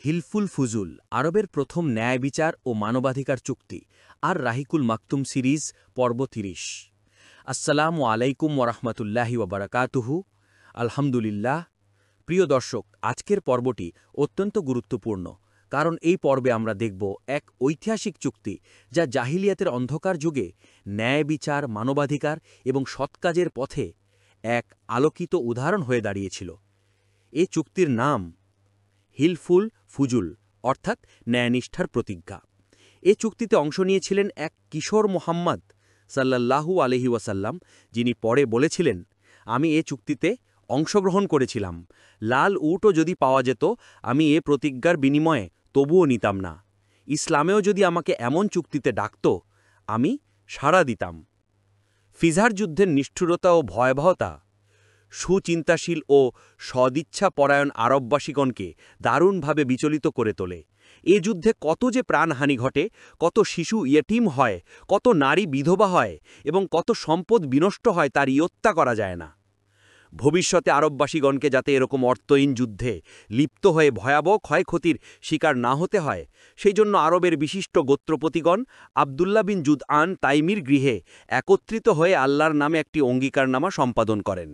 হিলফুল ফুজুল আরবের প্রথম ন্যায় বিচার ও মানবাধিকার চুক্তি আর রাহিকুল মাকতুম সিরিজ পর্ব ৩০। আসসালামু আলাইকুম ওরহমতুল্লাহি ওবরাকাতুহু। আলহামদুলিল্লাহ। প্রিয় দর্শক, আজকের পর্বটি অত্যন্ত গুরুত্বপূর্ণ, কারণ এই পর্বে আমরা দেখব এক ঐতিহাসিক চুক্তি যা জাহিলিয়াতের অন্ধকার যুগে ন্যায় বিচার, মানবাধিকার এবং সৎকাজের পথে এক আলোকিত উদাহরণ হয়ে দাঁড়িয়েছিল। এ চুক্তির নাম হিলফুল ফুজুল, অর্থাৎ ন্যায়নিষ্ঠার প্রতিজ্ঞা। এ চুক্তিতে অংশ নিয়েছিলেন এক কিশোর মোহাম্মদ সাল্লাল্লাহু আলাইহি ওয়াসাল্লাম, যিনি পরে বলেছিলেন, আমি এ চুক্তিতে অংশগ্রহণ করেছিলাম। লাল উটও যদি পাওয়া যেত, আমি এ প্রতিজ্ঞার বিনিময়ে তবুও নিতাম না। ইসলামেও যদি আমাকে এমন চুক্তিতে ডাকত, আমি সাড়া দিতাম। ফিজার যুদ্ধের নিষ্ঠুরতা ও ভয়াবহতা সুচিন্তাশীল ও সদিচ্ছাপরায়ণ আরববাসীগণকে দারুণভাবে বিচলিত করে তোলে। এ যুদ্ধে কত যে প্রাণহানি ঘটে, কত শিশু ইয়েটিম হয়, কত নারী বিধবা হয় এবং কত সম্পদ বিনষ্ট হয়, তার ইয়ত্তা করা যায় না। ভবিষ্যতে আরববাসীগণকে যাতে এরকম অর্থহীন যুদ্ধে লিপ্ত হয়ে ভয়াবহ ক্ষয়ক্ষতির শিকার না হতে হয়, সেই জন্য আরবের বিশিষ্ট গোত্রপতিগণ আবদুল্লাহ বিন জুদআন তাইমির গৃহে একত্রিত হয়ে আল্লাহর নামে একটি অঙ্গীকারনামা সম্পাদন করেন।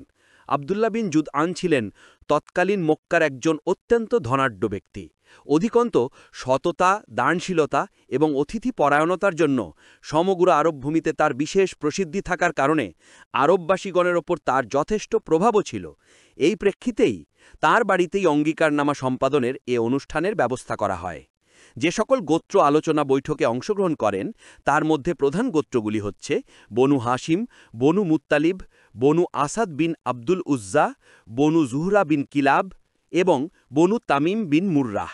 আবদুল্লাহ বিন জুদআন ছিলেন তৎকালীন মক্কার একজন অত্যন্ত ধনাঢ্য ব্যক্তি। অধিকন্ত সততা, দানশীলতা এবং অতিথি পরায়ণতার জন্য সমগ্র আরব ভূমিতে তার বিশেষ প্রসিদ্ধি থাকার কারণে আরববাসীগণের ওপর তার যথেষ্ট প্রভাবও ছিল। এই প্রেক্ষিতেই তার বাড়িতেই অঙ্গীকারনামা সম্পাদনের এ অনুষ্ঠানের ব্যবস্থা করা হয়। যে সকল গোত্র আলোচনা বৈঠকে অংশগ্রহণ করেন, তার মধ্যে প্রধান গোত্রগুলি হচ্ছে বনু হাশিম, বনু মুত্তালিব, বনু আসাদ বিন আব্দুল উজ্জা, বনু জুহরা বিন কিলাব এবং বনু তামিম বিন মুররাহ।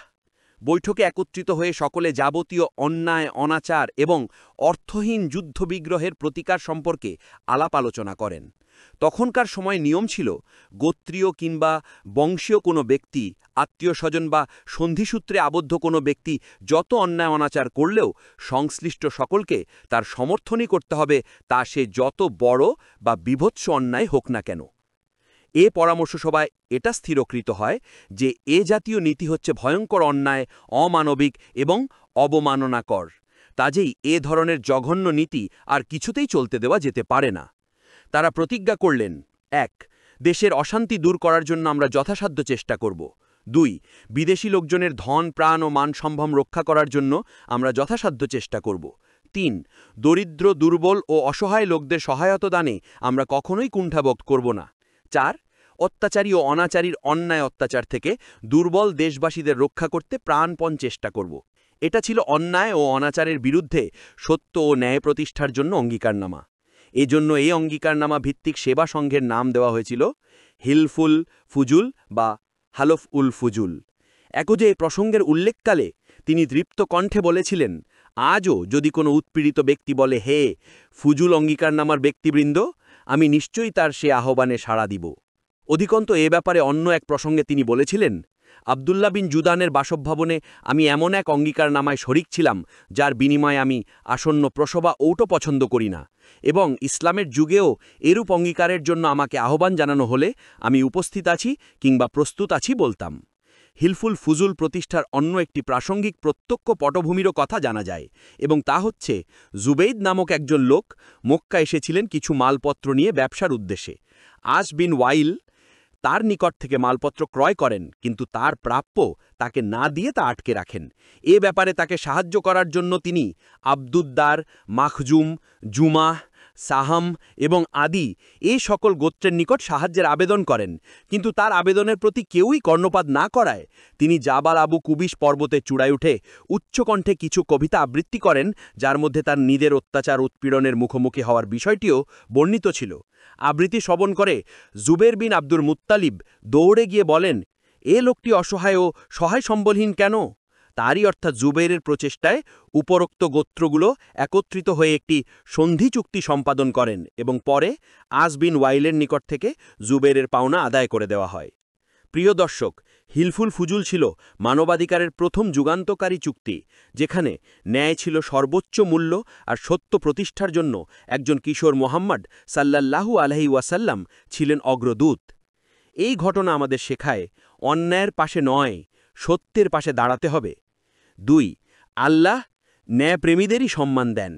বৈঠকে একত্রিত হয়ে সকলে যাবতীয় অন্যায়, অনাচার এবং অর্থহীন যুদ্ধবিগ্রহের প্রতিকার সম্পর্কে আলাপ আলোচনা করেন। তখনকার সময় নিয়ম ছিল, গোত্রীয় কিংবা বংশীয় কোনো ব্যক্তি, আত্মীয় স্বজন বা সন্ধিসূত্রে আবদ্ধ কোনো ব্যক্তি যত অন্যায় অনাচার করলেও সংশ্লিষ্ট সকলকে তার সমর্থনই করতে হবে, তা সে যত বড় বা বীভৎস অন্যায় হোক না কেন। এ পরামর্শ সভায় এটা স্থিরকৃত হয় যে এ জাতীয় নীতি হচ্ছে ভয়ঙ্কর অন্যায়, অমানবিক এবং অবমাননাকর। কাজেই এ ধরনের জঘন্য নীতি আর কিছুতেই চলতে দেওয়া যেতে পারে না। তারা প্রতিজ্ঞা করলেন, ১. দেশের অশান্তি দূর করার জন্য আমরা যথাসাধ্য চেষ্টা করব। ২. বিদেশি লোকজনের ধন, প্রাণ ও মান সম্ভ্রম রক্ষা করার জন্য আমরা যথাসাধ্য চেষ্টা করব। ৩. দরিদ্র, দুর্বল ও অসহায় লোকদের সহায়তা দানে আমরা কখনোই কুণ্ঠাবোধ করব না। ৪. অত্যাচারী ও অনাচারীর অন্যায় অত্যাচার থেকে দুর্বল দেশবাসীদের রক্ষা করতে প্রাণপণ চেষ্টা করব। এটা ছিল অন্যায় ও অনাচারের বিরুদ্ধে সত্য ও ন্যায় প্রতিষ্ঠার জন্য অঙ্গীকারনামা। এজন্য এই অঙ্গীকারনামা ভিত্তিক সেবা সংঘের নাম দেওয়া হয়েছিল হিলফুল ফুজুল বা হালফ উল ফুজুল। একজে এ প্রসঙ্গের উল্লেখকালে তিনি দৃপ্ত কণ্ঠে বলেছিলেন, আজও যদি কোনো উৎপীড়িত ব্যক্তি বলে, হে ফুজুল অঙ্গীকারনামার ব্যক্তিবৃন্দ, আমি নিশ্চয়ই তার সে আহ্বানে সাড়া দিব। অধিকন্ত এ ব্যাপারে অন্য এক প্রসঙ্গে তিনি বলেছিলেন, আবদুল্লাহ বিন জুদানের বাসভবনে আমি এমন এক অঙ্গীকারনামায় শরিক ছিলাম, যার বিনিময়ে আমি আসন্ন প্রসবা ওটো পছন্দ করি না, এবং ইসলামের যুগেও এরূপ অঙ্গীকারের জন্য আমাকে আহ্বান জানানো হলে আমি উপস্থিত আছি কিংবা প্রস্তুত আছি বলতাম। হিলফুল ফুজুল প্রতিষ্ঠার অন্য একটি প্রাসঙ্গিক প্রত্যক্ষ পটভূমিরও কথা জানা যায়, এবং তা হচ্ছে জুবেইদ নামক একজন লোক মক্কা এসেছিলেন কিছু মালপত্র নিয়ে ব্যবসার উদ্দেশ্যে। আস বিন ওয়াইল তার নিকট থেকে মালপত্র ক্রয় করেন, কিন্তু তার প্রাপ্য তাকে না দিয়ে তা আটকে রাখেন। এ ব্যাপারে তাকে সাহায্য করার জন্য তিনি আবদুদ্দার, মাখজুম, জুমাহ, সাহাম এবং আদি এই সকল গোত্রের নিকট সাহায্যের আবেদন করেন, কিন্তু তার আবেদনের প্রতি কেউই কর্ণপাত না করায় তিনি জাবাল আবু কুবিশ পর্বতে চূড়ায় উঠে উচ্চকণ্ঠে কিছু কবিতা আবৃত্তি করেন, যার মধ্যে তার নিজের অত্যাচার উৎপীড়নের মুখোমুখি হওয়ার বিষয়টিও বর্ণিত ছিল। আবৃত্তি শ্রবণ করে জুবের বিন আব্দুল মুত্তালিব দৌড়ে গিয়ে বলেন, এ লোকটি অসহায় ও সহায় সম্বলহীন কেন? তারই অর্থাৎ জুবেরের প্রচেষ্টায় উপরোক্ত গোত্রগুলো একত্রিত হয়ে একটি সন্ধি চুক্তি সম্পাদন করেন এবং পরে আস বিন ওয়াইলের নিকট থেকে জুবেরের পাওনা আদায় করে দেওয়া হয়। প্রিয় দর্শক, হিলফুল ফুজুল ছিল মানবাধিকারের প্রথম যুগান্তকারী চুক্তি, যেখানে ন্যায় ছিল সর্বোচ্চ মূল্য আর সত্য প্রতিষ্ঠার জন্য একজন কিশোর মোহাম্মদ সাল্লাল্লাহু আলাইহি ওয়াসাল্লাম ছিলেন অগ্রদূত। এই ঘটনা আমাদের শেখায়, অন্যায়ের পাশে নয়, সত্যের পাশে দাঁড়াতে হবে। 2 আল্লাহ ন্যায়প্রেমীদেরই সম্মান দেন।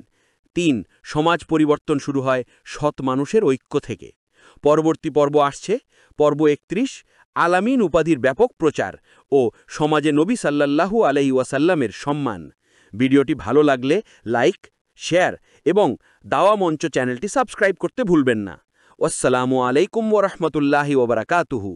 3 সমাজ পরিবর্তন শুরু হয় সৎ মানুষের ঐক্য থেকে। পরবর্তী পর্ব আসছে, পর্ব 31, আলামিন উপাধির ব্যাপক প্রচার ও সমাজে নবী সাল্লাল্লাহু আলাইহি ওয়াসাল্লামের সম্মান। ভিডিওটি ভালো লাগলে লাইক, শেয়ার এবং দাওয়া মঞ্চ চ্যানেলটি সাবস্ক্রাইব করতে ভুলবেন না। আসসালামু আলাইকুম ওয়া রাহমাতুল্লাহি ওয়া বারাকাতুহু।